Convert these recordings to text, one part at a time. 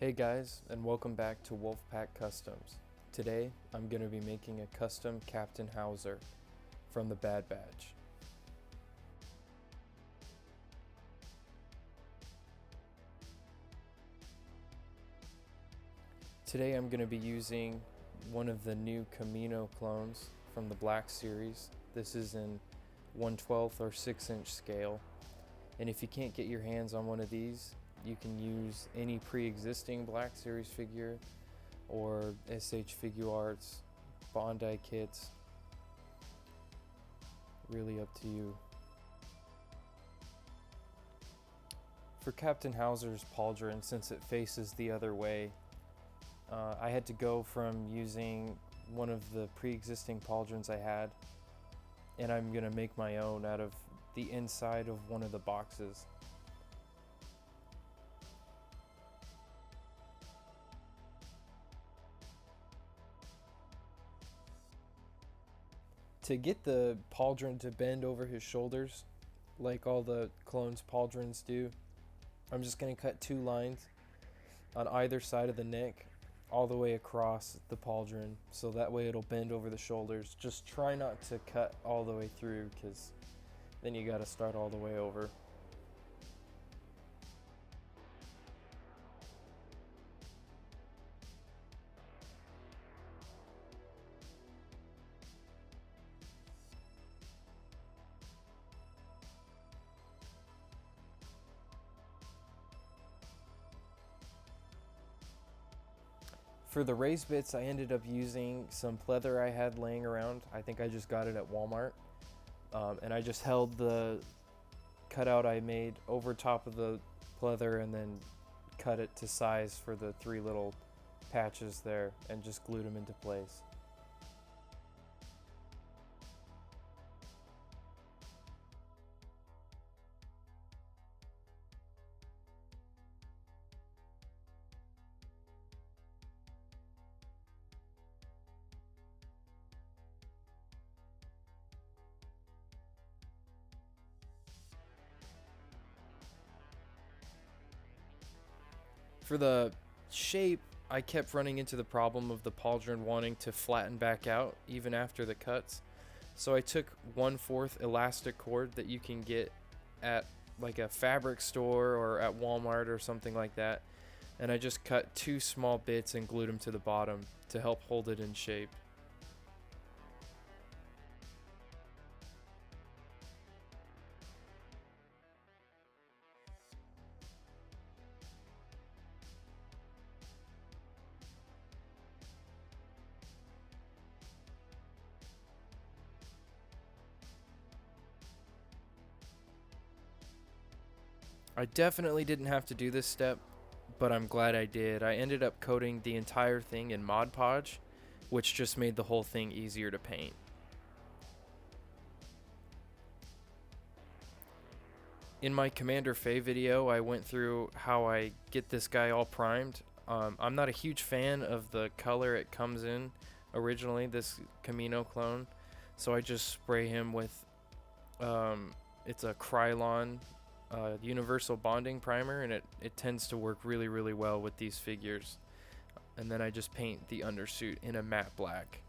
Hey guys, and welcome back to Wolfpack Customs. Today, I'm going to be making a custom Captain Howzer from the Bad Batch. Today I'm going to be using one of the new Camino clones from the Black series. This is in 1/12 or 6-inch scale. And if you can't get your hands on one of these, you can use any pre-existing Black Series figure or SH Figure Arts, Bondi kits. Really up to you. For Captain Howzer's pauldron, since it faces the other way, I had to go from using one of the pre-existing pauldrons I had, and I'm going to make my own out of the inside of one of the boxes. To get the pauldron to bend over his shoulders, like all the clones' pauldrons do, I'm just going to cut 2 lines on either side of the neck all the way across the pauldron, so that way it'll bend over the shoulders. Just try not to cut all the way through, because then you got to start all the way over. For the raised bits, I ended up using some pleather I had laying around. I think I just got it at Walmart. And I just held the cutout I made over top of the pleather and then cut it to size for the 3 little patches there and just glued them into place. For the shape, I kept running into the problem of the pauldron wanting to flatten back out even after the cuts. So I took 1/4 elastic cord that you can get at like a fabric store or at Walmart or something like that, and I just cut 2 small bits and glued them to the bottom to help hold it in shape. I definitely didn't have to do this step, but I'm glad I did. I ended up coating the entire thing in Mod Podge, which just made the whole thing easier to paint. In my Commander Faye video, I went through how I get this guy all primed. I'm not a huge fan of the color it comes in originally, this Camino clone, so I just spray him with, it's a Krylon universal bonding primer, and it tends to work really well with these figures. And then I just paint the undersuit in a matte black.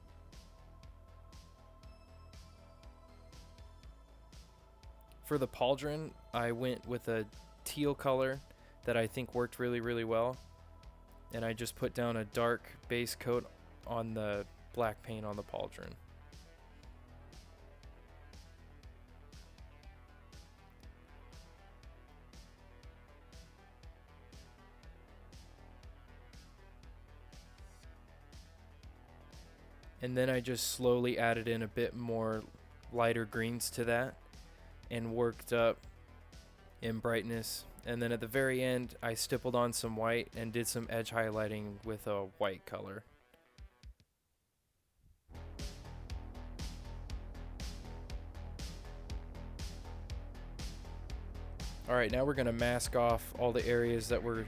For the pauldron, I went with a teal color that I think worked really well, and I just put down a dark base coat on the black paint on the pauldron. And then I just slowly added in a bit more lighter greens to that and worked up in brightness. And then at the very end, I stippled on some white and did some edge highlighting with a white color. Alright, now we're going to mask off all the areas that we're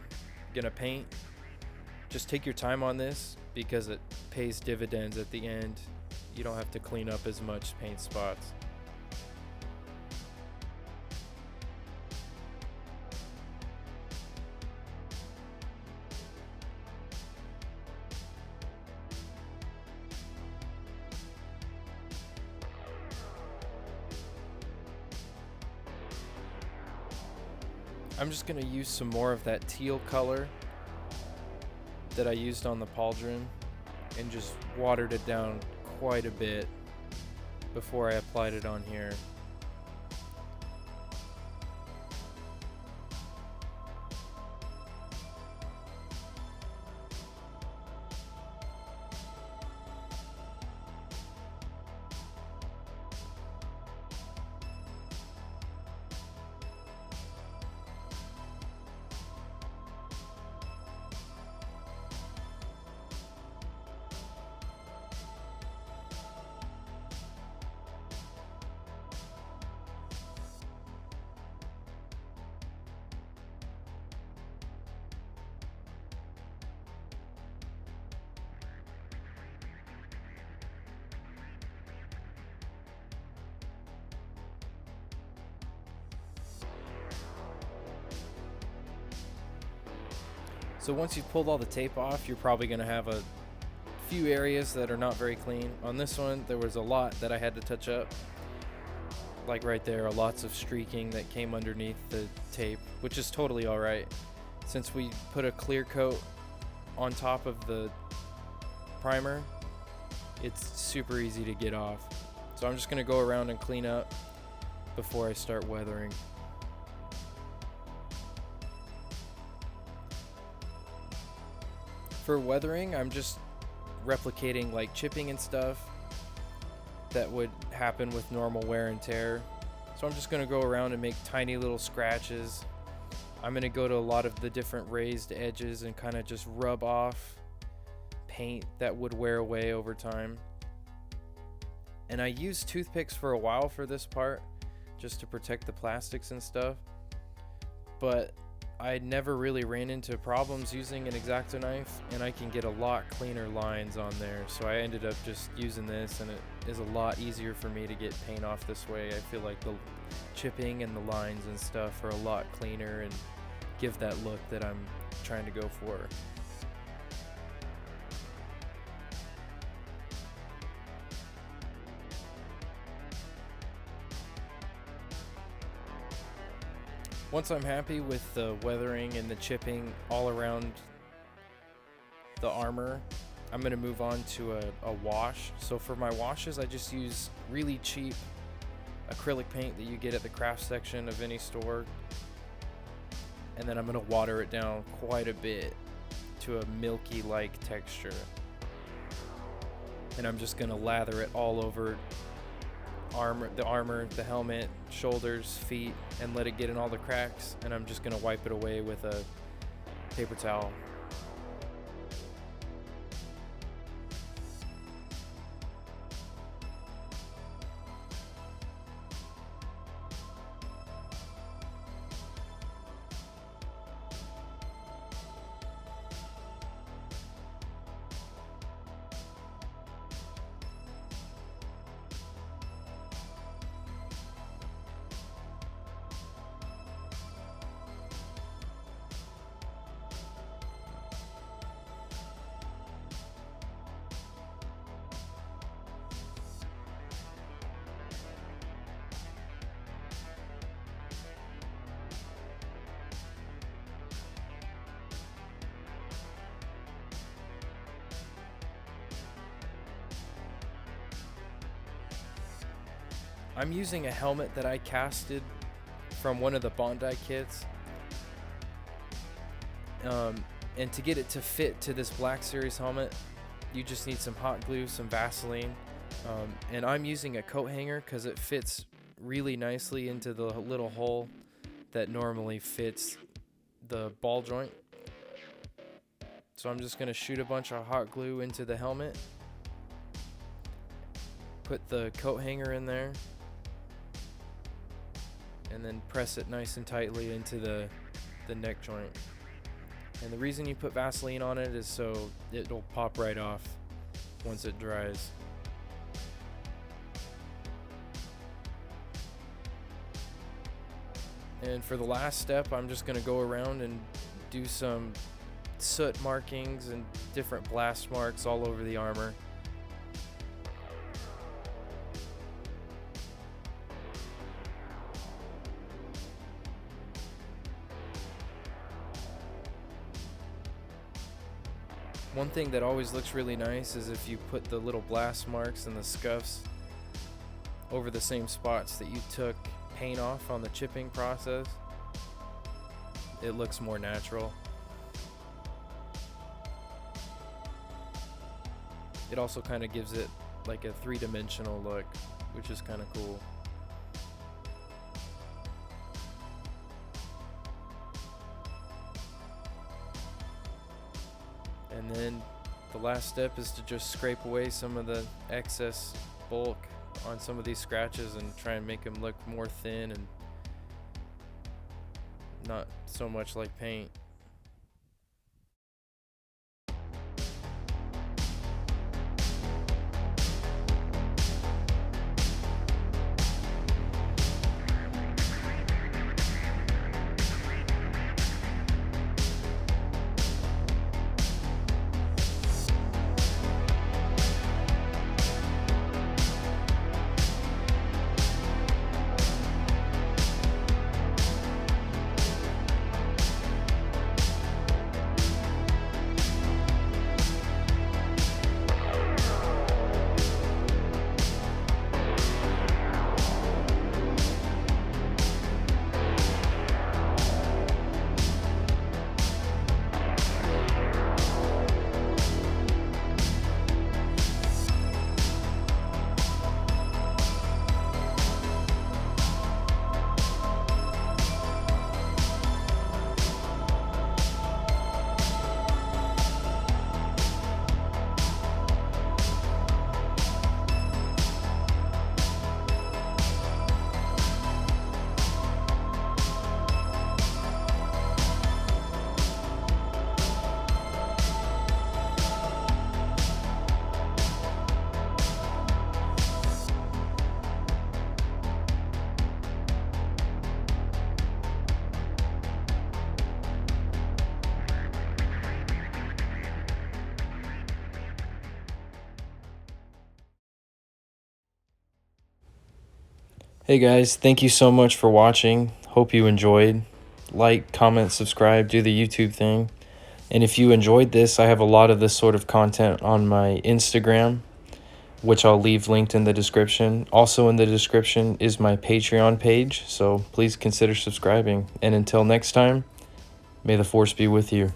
going to paint. Just take your time on this because it pays dividends at the end. You don't have to clean up as much paint spots. I'm just going to use some more of that teal color that I used on the pauldron and just watered it down quite a bit before I applied it on here. So once you've pulled all the tape off, you're probably going to have a few areas that are not very clean. On this one, there was a lot that I had to touch up. Like right there, lots of streaking that came underneath the tape, which is totally alright. Since we put a clear coat on top of the primer, it's super easy to get off. So I'm just going to go around and clean up before I start weathering. For weathering, I'm just replicating like chipping and stuff that would happen with normal wear and tear. So I'm just going to go around and make tiny little scratches. I'm going to go to a lot of the different raised edges and kind of just rub off paint that would wear away over time. And I used toothpicks for a while for this part just to protect the plastics and stuff, but I never really ran into problems using an X-Acto knife, and I can get a lot cleaner lines on there. So I ended up just using this, and it is a lot easier for me to get paint off this way. I feel like the chipping and the lines and stuff are a lot cleaner and give that look that I'm trying to go for. Once I'm happy with the weathering and the chipping all around the armor, I'm going to move on to a wash. So for my washes, I just use really cheap acrylic paint that you get at the craft section of any store. And then I'm going to water it down quite a bit to a milky-like texture. And I'm just going to lather it all over the armor, the helmet, shoulders, feet, and let it get in all the cracks. And I'm just going to wipe it away with a paper towel. I'm using a helmet that I casted from one of the Bondi kits. And to get it to fit to this Black Series helmet, you just need some hot glue, some Vaseline. And I'm using a coat hanger because it fits really nicely into the little hole that normally fits the ball joint. So I'm just going to shoot a bunch of hot glue into the helmet. Put the coat hanger in there. And then press it nice and tightly into the neck joint. And the reason you put Vaseline on it is so it'll pop right off once it dries. And for the last step, I'm just going to go around and do some soot markings and different blast marks all over the armor. One thing that always looks really nice is if you put the little blast marks and the scuffs over the same spots that you took paint off on the chipping process. It looks more natural. It also kind of gives it like a three-dimensional look, which is kind of cool. And then the last step is to just scrape away some of the excess bulk on some of these scratches and try and make them look more thin and not so much like paint. Hey guys, thank you so much for watching. Hope you enjoyed. Like, comment, subscribe, do the YouTube thing. And if you enjoyed this, I have a lot of this sort of content on my Instagram, which I'll leave linked in the description. Also in the description is my Patreon page, so please consider subscribing. And until next time, may the force be with you.